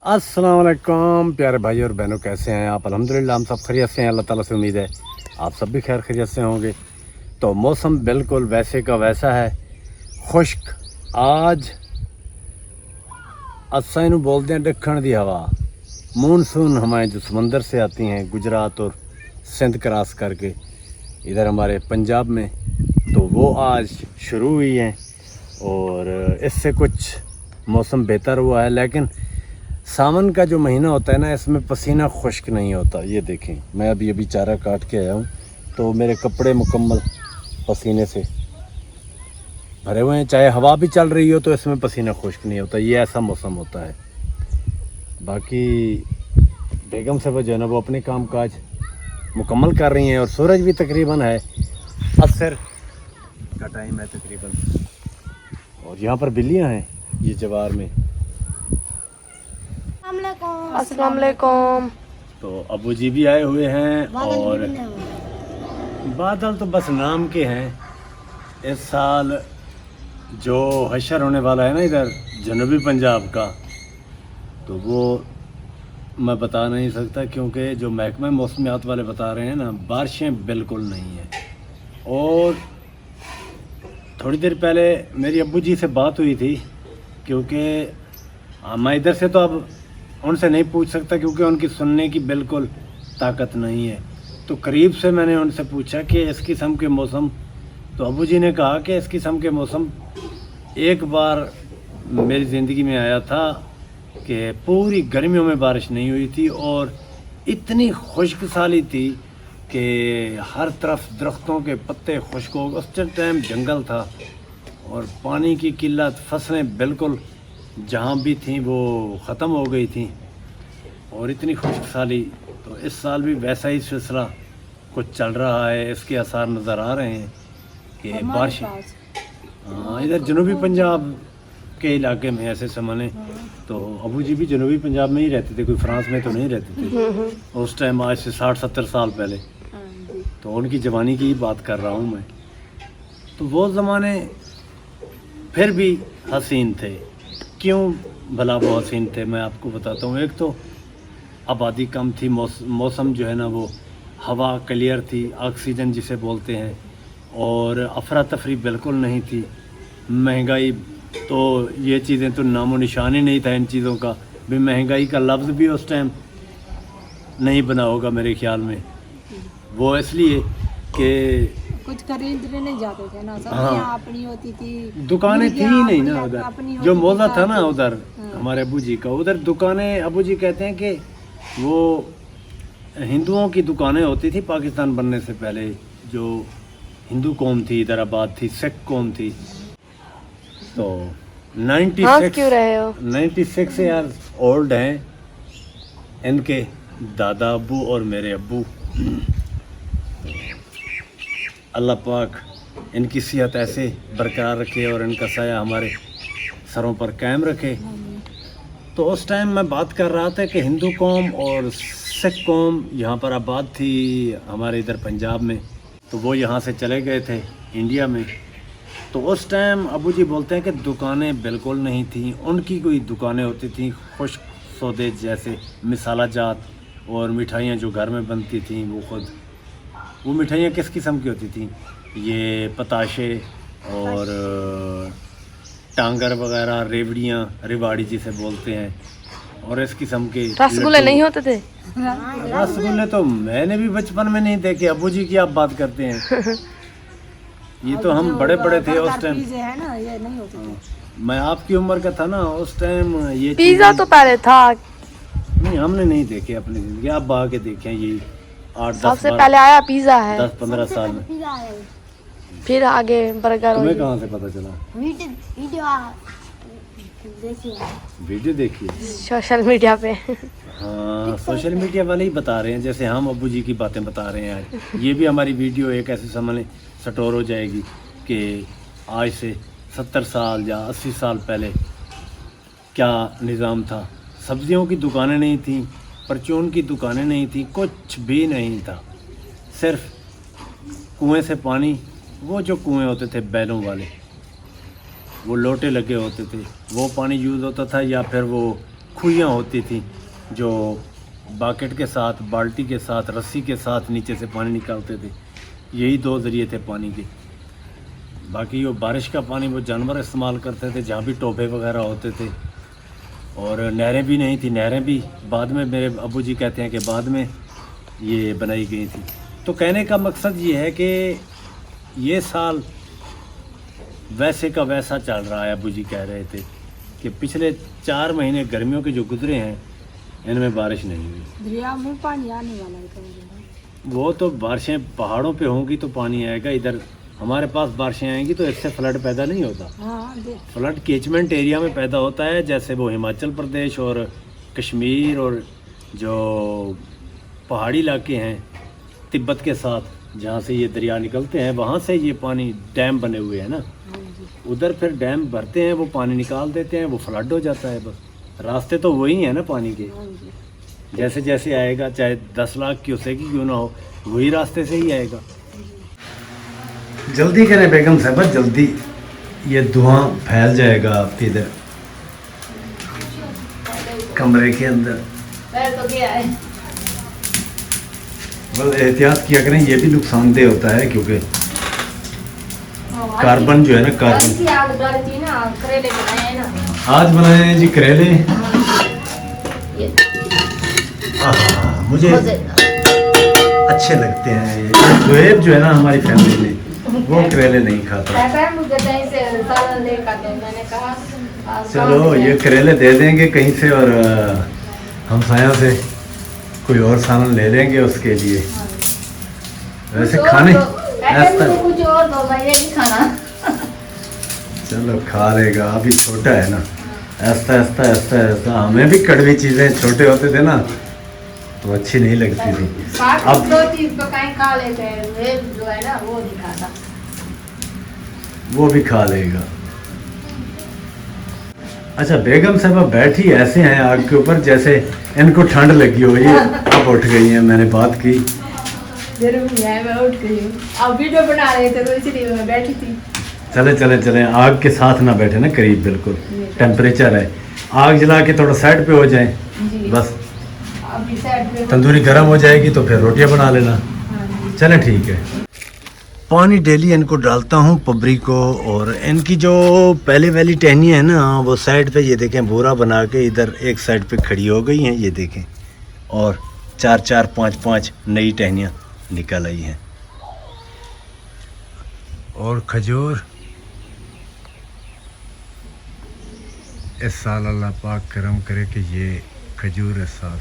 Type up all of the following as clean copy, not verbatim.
अस्सलाम वालेकुम प्यारे भाई और बहनों, कैसे हैं आप? अल्हम्दुलिल्लाह हम सब खैरियत से हैं। अल्लाह ताला से उम्मीद है आप सब भी खैर खैरियत से होंगे। तो मौसम बिल्कुल वैसे का वैसा है, खुश्क। आज असा इनू बोलते हैं दखण दी हवा। मानसून हमारे जो समंदर से आती हैं, गुजरात और सिंध क्रॉस करके इधर हमारे पंजाब में, तो वो आज शुरू हुई हैं और इससे कुछ मौसम बेहतर हुआ है। लेकिन सावन का जो महीना होता है ना, इसमें पसीना खुश्क नहीं होता। ये देखें, मैं अभी चारा काट के आया हूँ तो मेरे कपड़े मुकम्मल पसीने से भरे हुए हैं। चाहे हवा भी चल रही हो तो इसमें पसीना खुश्क नहीं होता। ये ऐसा मौसम होता है। बाकी बेगम साहब जो है ना, वो अपने काम काज मुकम्मल कर रही हैं और सूरज भी तकरीबन है, असर का टाइम है तकरीबन। और यहाँ पर बिल्लियाँ हैं ये जवार में। अस्सलाम वालेकुम। तो अबू जी भी आए हुए हैं और बादल तो बस नाम के हैं। इस साल जो हशर होने वाला है ना इधर जनूबी पंजाब का, तो वो मैं बता नहीं सकता, क्योंकि जो महकमा मौसमियात वाले बता रहे हैं ना, बारिशें बिल्कुल नहीं हैं। और थोड़ी देर पहले मेरी अब्बू जी से बात हुई थी, क्योंकि मैं इधर से तो अब उनसे नहीं पूछ सकता क्योंकि उनकी सुनने की बिल्कुल ताकत नहीं है। तो करीब से मैंने उनसे पूछा कि इस किस्म के मौसम, तो अबू जी ने कहा कि इस किस्म के मौसम एक बार मेरी ज़िंदगी में आया था कि पूरी गर्मियों में बारिश नहीं हुई थी और इतनी खुश्क साली थी कि हर तरफ दरख्तों के पत्ते खुश्क हो। उस टाइम जंगल था और पानी की किल्लत, फसलें बिल्कुल जहाँ भी थी वो ख़त्म हो गई थी और इतनी खुश्क साली। तो इस साल भी वैसा ही सिलसिला कुछ चल रहा है। इसके आसार नज़र आ रहे हैं कि बारिश। हाँ, इधर जनूबी पंजाब के इलाके में ऐसे समझ। तो अबू जी भी जनूबी पंजाब में ही रहते थे, कोई फ्रांस में तो नहीं रहते थे उस टाइम, आज से 60-70 साल पहले। तो उनकी जवानी की ही बात कर रहा हूँ मैं। तो वो ज़माने फिर भी हसीन थे। क्यों भला वो हसीन थे, मैं आपको बताता हूँ। एक तो आबादी कम थी, मौसम जो है ना वो हवा क्लियर थी, ऑक्सीजन जिसे बोलते हैं, और अफरा तफरी बिल्कुल नहीं थी। महंगाई तो ये चीज़ें तो नामो निशान ही नहीं था इन चीज़ों का भी। महंगाई का लफ्ज़ भी उस टाइम नहीं बना होगा मेरे ख्याल में। वो इसलिए कि कुछ खरीदने नहीं जाते थे ना, सब हाँ, यहाँ अपनी होती थी, दुकानें थी ही नहीं ना उधर। जो मौजा था ना उधर हाँ। हमारे अबू जी का, उधर दुकानें, अबू जी कहते हैं कि वो हिंदुओं की दुकानें होती थी पाकिस्तान बनने से पहले। जो हिंदू कौम थी इधर आबाद थी, सिख कौम थी। तो 96 ईयर ओल्ड हैं इनके दादा अब्बू और मेरे अब्बू। अल्लाह पाक इनकी सेहत ऐसे बरकरार रखे और इनका साया हमारे सरों पर कायम रखे। तो उस टाइम मैं बात कर रहा था कि हिंदू कौम और सिख कौम यहाँ पर आबाद थी हमारे इधर पंजाब में। तो वो यहाँ से चले गए थे इंडिया में। तो उस टाइम अबू जी बोलते हैं कि दुकानें बिल्कुल नहीं थीं। उनकी कोई दुकानें होती थीं खुश्क सौदे, जैसे मिसाला जात और मिठाइयाँ जो घर में बनती थीं वो खुद। वो मिठाइयाँ किस किस्म की होती थीं? ये पताशे और टांगर वगैरह, रेवड़ियाँ, रिवाड़ी जिसे बोलते हैं, और इस किस्म के रसगुल्ले नहीं होते थे? रसगुल्ले तो मैंने भी बचपन में नहीं देखे। अबू जी की आप बात करते हैं, ये तो हम बड़े बड़े थे उस टाइम। है ना, ये नहीं होती थी। मैं आपकी उम्र का था ना उस टाइम। ये पिज्जा तो पहले था। नहीं, हमने नहीं देखे अपनी जिंदगी। आप बा के देखें, ये 8-10 सबसे पहले आया पिज्जा है, 10-15 साल में। फिर आगे बर्गर। तुम्हें कहाँ से पता चला? वीडियो देखिए सोशल मीडिया पे। हाँ, सोशल मीडिया वाले ही बता रहे हैं, जैसे हम अबू जी की बातें बता रहे हैं आज। ये भी हमारी वीडियो एक ऐसे समझ लें स्टोर हो जाएगी कि आज से 70 साल या 80 साल पहले क्या निज़ाम था। सब्जियों की दुकानें नहीं थीं, परचून की दुकानें नहीं थीं, कुछ भी नहीं था। सिर्फ कुएं से पानी, वो जो कुएं होते थे बैलों वाले, वो लोटे लगे होते थे, वो पानी यूज़ होता था, या फिर वो खुइयाँ होती थी जो बाकेट के साथ, बाल्टी के साथ, रस्सी के साथ नीचे से पानी निकालते थे। यही दो ज़रिए थे पानी के। बाकी वो बारिश का पानी वो जानवर इस्तेमाल करते थे, जहाँ भी टोभे वगैरह होते थे। और नहरें भी नहीं थी, नहरें भी बाद में, मेरे अबू जी कहते हैं कि बाद में ये बनाई गई थी। तो कहने का मकसद ये है कि ये साल वैसे का वैसा चल रहा है। अबू जी कह रहे थे कि पिछले 4 महीने गर्मियों के जो गुजरे हैं इनमें बारिश नहीं हुई। दरिया में पानी आने वाला है कहीं। वो तो बारिशें पहाड़ों पे होंगी तो पानी आएगा, इधर हमारे पास बारिशें आएंगी तो इससे फ्लड पैदा नहीं होता। हाँ फ्लड कैचमेंट एरिया में पैदा होता है, जैसे वो हिमाचल प्रदेश और कश्मीर और जो पहाड़ी इलाके हैं तिब्बत के साथ, जहाँ से ये दरिया निकलते हैं, वहाँ से ये पानी डैम बने हुए हैं ना, उधर फिर डैम भरते हैं, वो पानी निकाल देते हैं, वो फ्लड हो जाता है। बस रास्ते तो वही हैं ना पानी के, जैसे जैसे आएगा, चाहे 10 लाख क्यूसेक की क्यों ना हो, वही रास्ते से ही आएगा। जल्दी करें बेगम साहबा, जल्दी, ये धुआं फैल जाएगा आपके इधर कमरे के अंदर। तो क्या है? बस एहतियात किया करें, ये भी नुकसानदेह होता है क्योंकि कार्बन जो है ना, कार्बन। करेले बनाए हैं ना आज बनाए हैं जी करेले। मुझे अच्छे लगते हैं ये। जोएब जो है ना हमारी फैमिली में, वो करेले नहीं खाता। चलो ये करेले दे देंगे कहीं से, और हमसाया से कोई और सालन ले लेंगे उसके लिए। वैसे खाने ऐसा कुछ और दो भाई, ये नहीं खाना। चलो खा लेगा, अभी छोटा है ना, ऐसा ऐसा ऐसा ऐसा। हमें भी कड़वी चीज़ें छोटे होते थे ना तो अच्छी नहीं लगती थी। अब दो चीज तो कहीं खा लेते हैं, वे जो है ना वो नहीं खाता। वो भी खा लेगा। अच्छा बेगम साहबा बैठी ऐसे हैं आग के ऊपर जैसे इनको ठंड लगी हो। ये अब उठ गई हैं, मैंने बात की। जरूर है, मैं उठ गई हूँ। अब वीडियो बना रहे थे तो इसलिए मैं बैठी थी। चले चले चले, आग के साथ ना बैठे ना करीब, बिल्कुल टेम्परेचर है। आग जला के थोड़ा साइड पे हो जाए, बस अभी साइड पे तंदूरी गर्म हो जाएगी तो फिर रोटियां बना लेना। चले ठीक है। पानी डेली इनको डालता हूँ पबरी को, और इनकी जो पहले वाली टहनियाँ है ना, वो साइड पे ये देखें बोरा बना के इधर एक साइड पे खड़ी हो गई हैं, ये देखें, और 4-4, 5-5 नई टहनियाँ निकल आई हैं। और खजूर इस साल अल्लाह पाक करम करे कि ये खजूर इस साल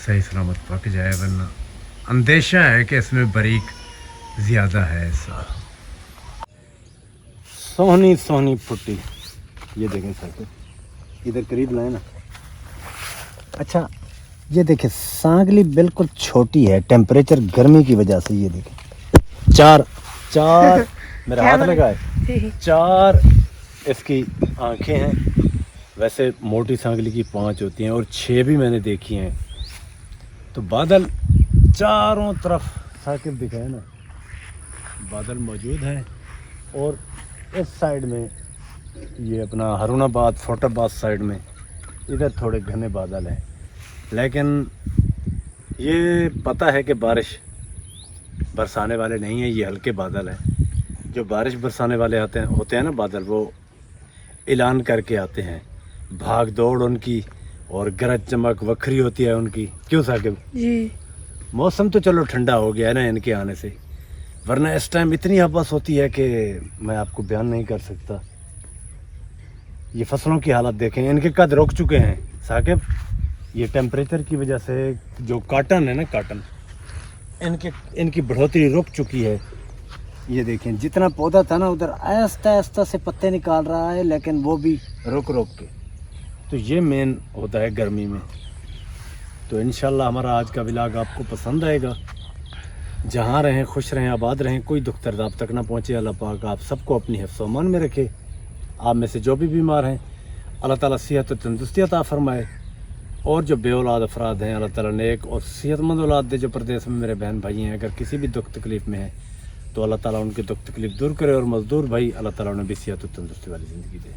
सही सलामत पक जाए, वरना अंदेशा है कि इसमें बारीक ज़्यादा है इस साल। सोहनी सोहनी फुट्टी, ये देखें सर, इधर करीब लाए ना। अच्छा ये देखें, सांगली बिल्कुल छोटी है, टेम्परेचर गर्मी की वजह से। ये देखें, चार मेरा हाथ लगा है, 4 इसकी आंखें हैं। वैसे मोटी सांगली की 5 होती हैं, और 6 भी मैंने देखी हैं। तो बादल चारों तरफ साकिब दिखाए ना, बादल मौजूद हैं। और इस साइड में ये अपना हरुणाबाद, फोटाबाद साइड में इधर थोड़े घने बादल हैं, लेकिन ये पता है कि बारिश बरसाने वाले नहीं हैं, ये हल्के बादल हैं। जो बारिश बरसाने वाले होते हैं ना बादल, वो ऐलान करके आते हैं, भाग दौड़ उनकी और गरज चमक वक्री होती है उनकी। क्यों साकिब जी? मौसम तो चलो ठंडा हो गया है ना इनके आने से, वरना इस टाइम इतनी हवस होती है कि मैं आपको बयान नहीं कर सकता। ये फसलों की हालत देखें, इनके कद रुक चुके हैं साकिब, ये टेम्परेचर की वजह से। जो काटन है ना, काटन, इनकी बढ़ोतरी रुक चुकी है। ये देखें, जितना पौधा था ना उधर आहिस्ता आहिस्ता से पत्ते निकाल रहा है, लेकिन वो भी रुक के। तो ये मेन होता है गर्मी में। तो इंशाल्लाह हमारा आज का व्लॉग आपको पसंद आएगा। जहाँ रहें खुश रहें, आबाद रहें, कोई दुख दर्द तक ना पहुँचे। अल्लाह पाक आप सबको अपनी हिफ्ज़ अमान में रखे। आप में से जो भी बीमार हैं, अल्लाह ताला सेहत और तंदुरुस्ती अता फरमाए। और जो बे औलाद अफराद हैं, अल्लाह ताला नेक और सेहतमंद औलाद दे। जो प्रदेश में मेरे बहन भाई हैं, अगर किसी भी दुख तकलीफ़ में हैं तो अल्लाह ताला उनकी दुख तकलीफ़ दूर करे। और मज़दूर भाई, अल्लाह ताला उन्हें भी सेहत और तंदुरुस्ती वाली ज़िंदगी दे।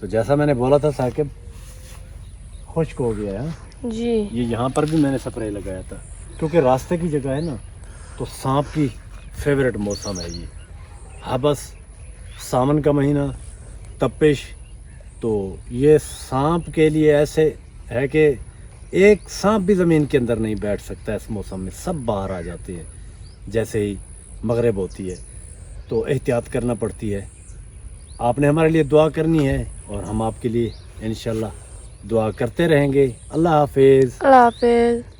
तो जैसा मैंने बोला था साकिब, خشک ہو گیا ہے ہاں؟ جی یہ یہاں پر بھی میں نے سپرے لگایا تھا کیونکہ راستے کی جگہ ہے نا تو سانپ کی فیوریٹ موسم ہے یہ حبس سامن کا مہینہ تپش تو یہ سانپ کے لیے ایسے ہے کہ ایک سانپ بھی زمین کے اندر نہیں بیٹھ سکتا اس موسم میں سب باہر آ جاتے ہیں جیسے ہی مغرب ہوتی ہے تو احتیاط کرنا پڑتی ہے آپ نے ہمارے لیے دعا کرنی ہے اور ہم آپ کے لیے انشاءاللہ دعا کرتے رہیں گے اللہ حافظ اللہ حافظ